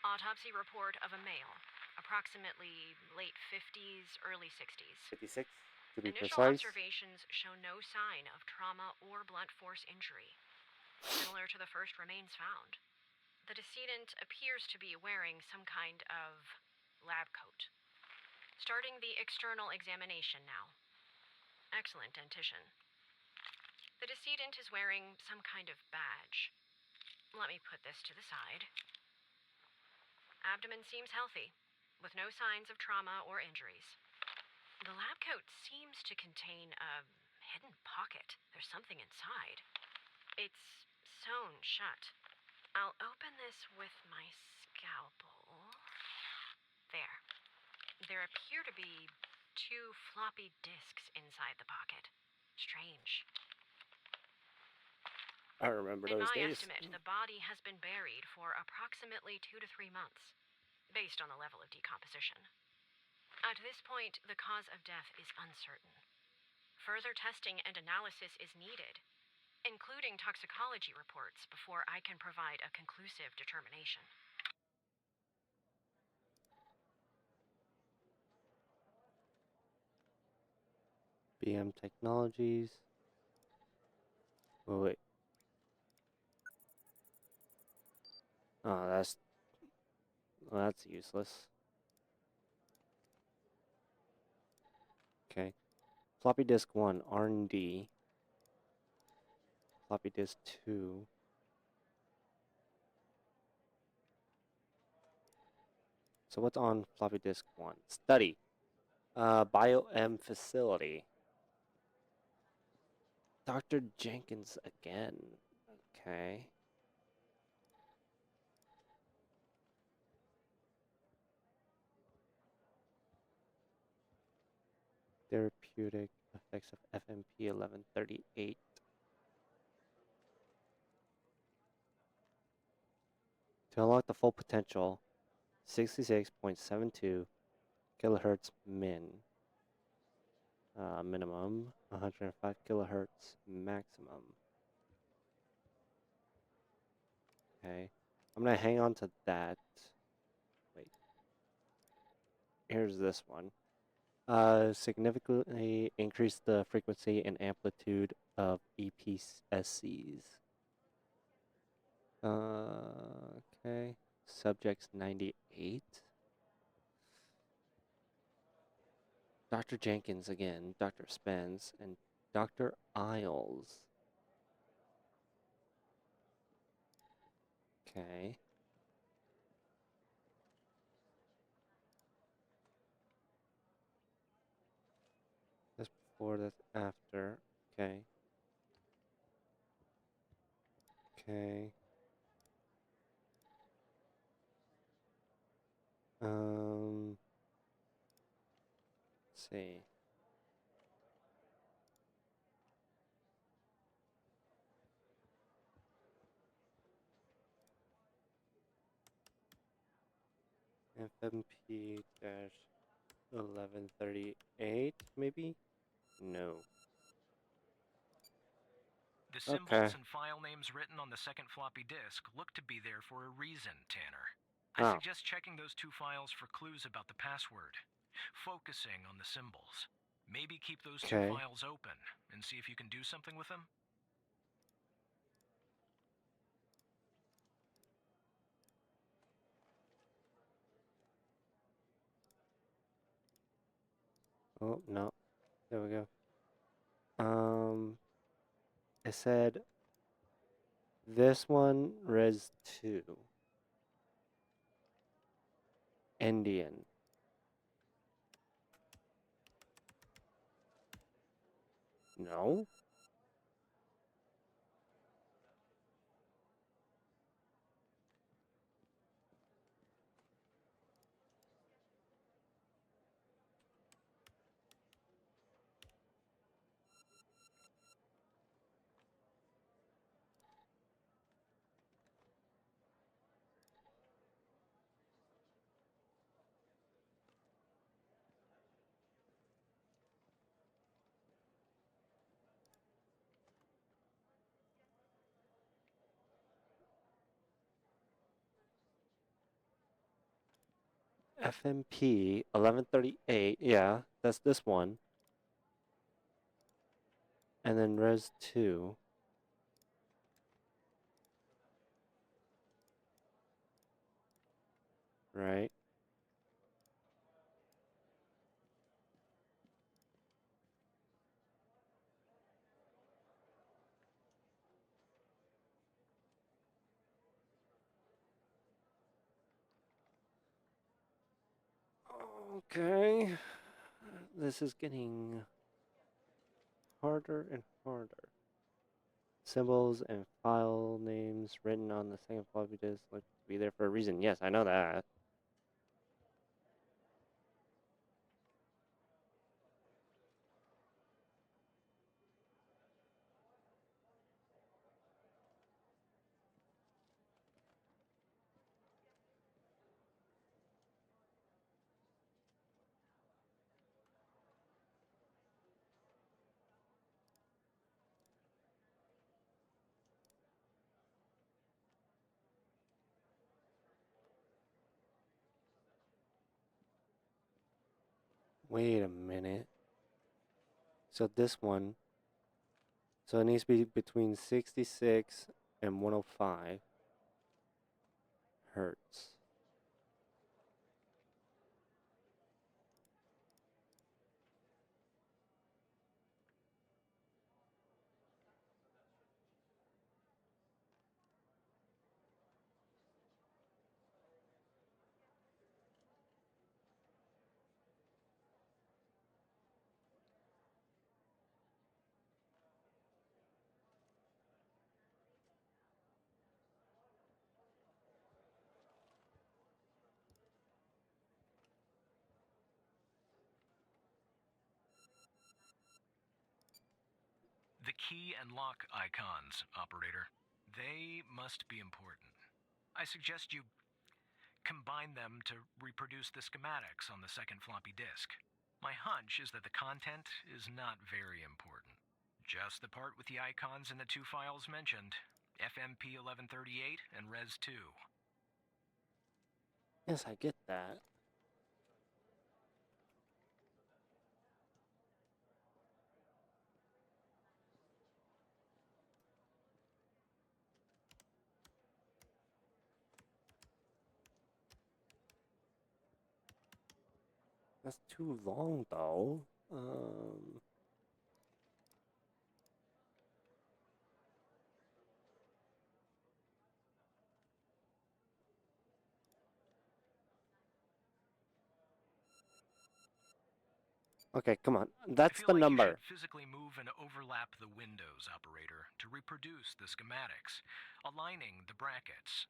Autopsy report of a male, approximately late 50s, early 60s. 56, to be Initial precise. observations show no sign of trauma or blunt force injury. Similar to the first remains found. The decedent appears to be wearing some kind of lab coat. Starting the external examination now. Excellent dentition. The decedent is wearing some kind of badge. Let me put this to the side. Abdomen seems healthy, with no signs of trauma or injuries. The lab coat seems to contain a hidden pocket. There's something inside. It's sewn shut. I'll open this with my scalpel. There. There appear to be 2 floppy disks inside the pocket. Strange. I remember In those my days. estimate, the body has been buried for approximately 2 to 3 months, based on the level of decomposition. At this point, the cause of death is uncertain. Further testing and analysis is needed, including toxicology reports, before I can provide a conclusive determination. BM Technologies. Oh, wait. Oh, that's useless. Okay. Floppy disk 1, R&D. Floppy disk 2. So what's on floppy disk 1? Study. BioM facility. Dr. Jenkins again. Okay. Therapeutic effects of FMP 1138. To unlock the full potential, 66.72 kilohertz minimum, 105 kilohertz maximum. Okay, I'm gonna hang on to that. Wait, here's this one. Significantly increase the frequency and amplitude of EPSCs. Okay. Subjects 98. Dr. Jenkins again, Dr. Spence, and Dr. Isles. Okay. That's before, that's after. Okay. Okay. Let's see. FMP-1138, maybe? No. The Okay. symbols and file names written on the second floppy disk look to be there for a reason, Tanner. I Oh. suggest checking those two files for clues about the password, focusing on the symbols. Maybe keep those two Okay. files open and see if you can do something with them. Oh, no. There we go. It said this one, Res 2. Indian. No? FMP 1138. Yeah, that's this one. And then Res 2. Right? Okay. This is getting harder and harder. Symbols and file names written on the second floppy disk look to be there for a reason. Yes, I know that. Wait a minute. So this one. So it needs to be between 66 and 105 hertz. The key and lock icons, operator. They must be important. I suggest you combine them to reproduce the schematics on the second floppy disk. My hunch is that the content is not very important. Just the part with the icons in the two files mentioned, FMP 1138 and Res 2. Yes, I get that. That's too long, though. Okay, come on. That's I feel the like number. you should physically move and overlap the windows, operator, to reproduce the schematics, aligning the brackets.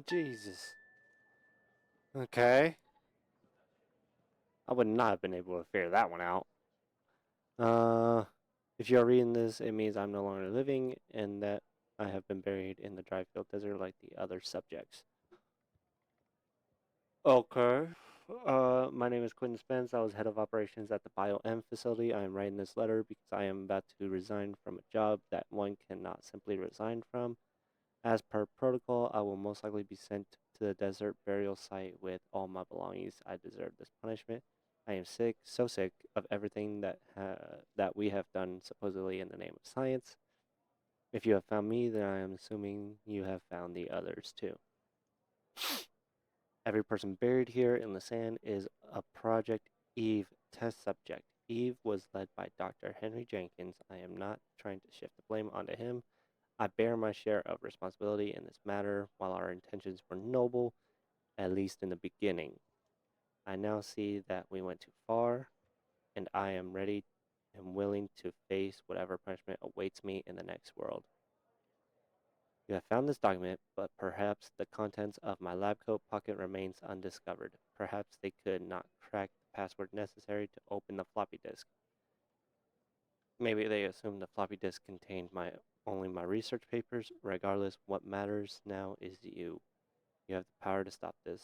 Jesus. Okay. I would not have been able to figure that one out. If you're reading this, it means I'm no longer living and that I have been buried in the dry field desert like the other subjects. Okay. My name is Quentin Spence. I was head of operations at the BioM facility. I am writing this letter because I am about to resign from a job that one cannot simply resign from. As per protocol, I will most likely be sent to the desert burial site with all my belongings. I deserve this punishment. I am sick, so sick of everything that we have done supposedly in the name of science. If you have found me, then I am assuming you have found the others too. Every person buried here in the sand is a Project Eve test subject. Eve was led by Dr. Henry Jenkins. I am not trying to shift the blame onto him. I bear my share of responsibility in this matter. While our intentions were noble, at least in the beginning, I now see that we went too far, and I am ready and willing to face whatever punishment awaits me in the next world. You have found this document, but perhaps the contents of my lab coat pocket remains undiscovered. Perhaps they could not crack the password necessary to open the floppy disk. Maybe they assumed the floppy disk contained only my research papers. Regardless, what matters now is you. You have the power to stop this.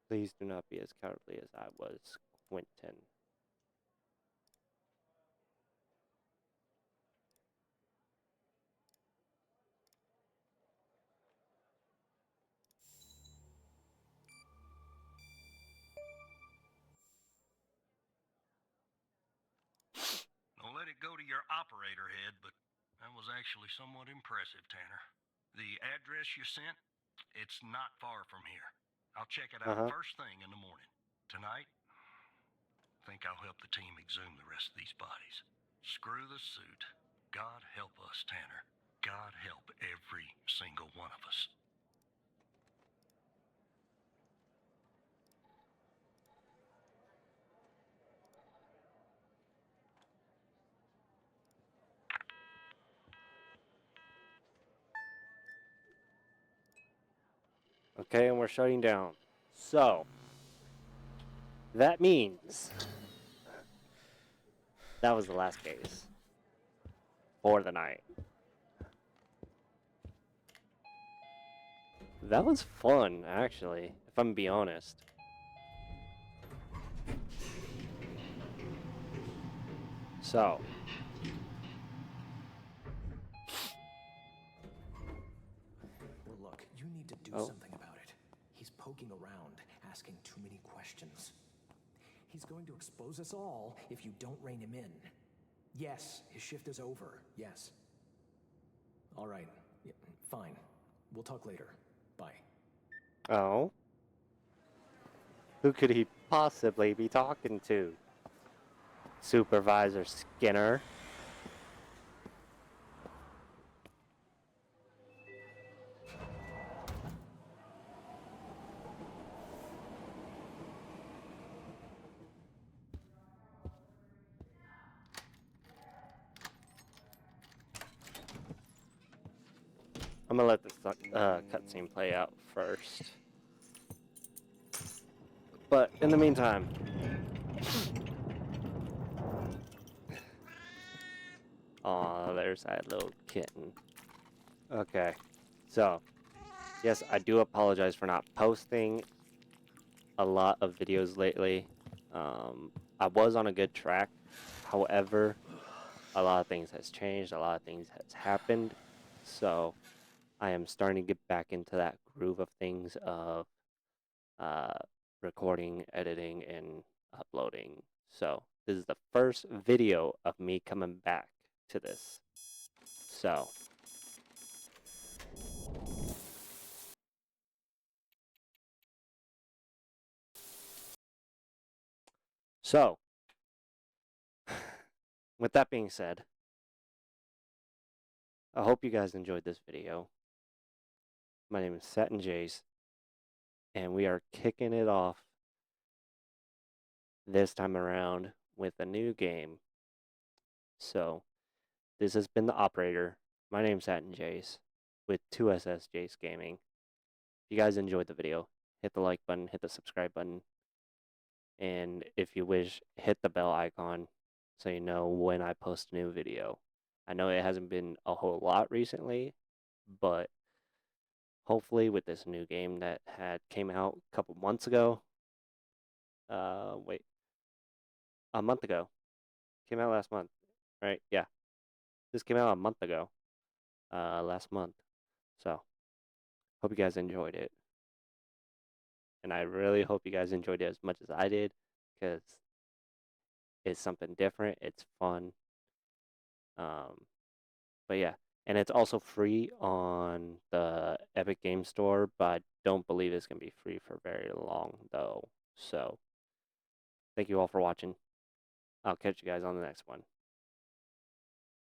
Please do not be as cowardly as I was, Quentin. Don't let it go to your operator head, but that was actually somewhat impressive, Tanner. The address you sent, it's not far from here. I'll check it out first thing in the morning. Tonight, I think I'll help the team exhume the rest of these bodies. Screw the suit. God help us, Tanner. God help every single one of us. Okay, and we're shutting down. So, that means that was the last case for the night. That was fun, actually, if I'm gonna be honest. So, Well, look, you need to do something about it. He's poking around, asking too many questions. He's going to expose us all if you don't rein him in. Yes, his shift is over. Yes. All right. Yeah, fine. We'll talk later. Bye. oh. Who could he possibly be talking to? Supervisor Skinner? I'm gonna let this cutscene play out first. But in the meantime, aw, there's that little kitten. Okay, so yes, I do apologize for not posting a lot of videos lately. I was on a good track. However, a lot of things has changed. A lot of things has happened. So I am starting to get back into that groove of things of recording, editing, and uploading. So this is the first video of me coming back to this. So with that being said, I hope you guys enjoyed this video. My name is SatinJase, and we are kicking it off this time around with a new game. So this has been the operator. My name's SatinJase with 2SS Jace Gaming. If you guys enjoyed the video, hit the like button, hit the subscribe button, and if you wish, hit the bell icon so you know when I post a new video. I know it hasn't been a whole lot recently, but hopefully with this new game that had came out a couple months ago, wait, a month ago, came out last month, right? Yeah, this came out a month ago, last month. So hope you guys enjoyed it, and I really hope you guys enjoyed it as much as I did, because it's something different. It's fun. But yeah, and it's also free on the Epic Game Store, but I don't believe it's gonna be free for very long though. So thank you all for watching. I'll catch you guys on the next one.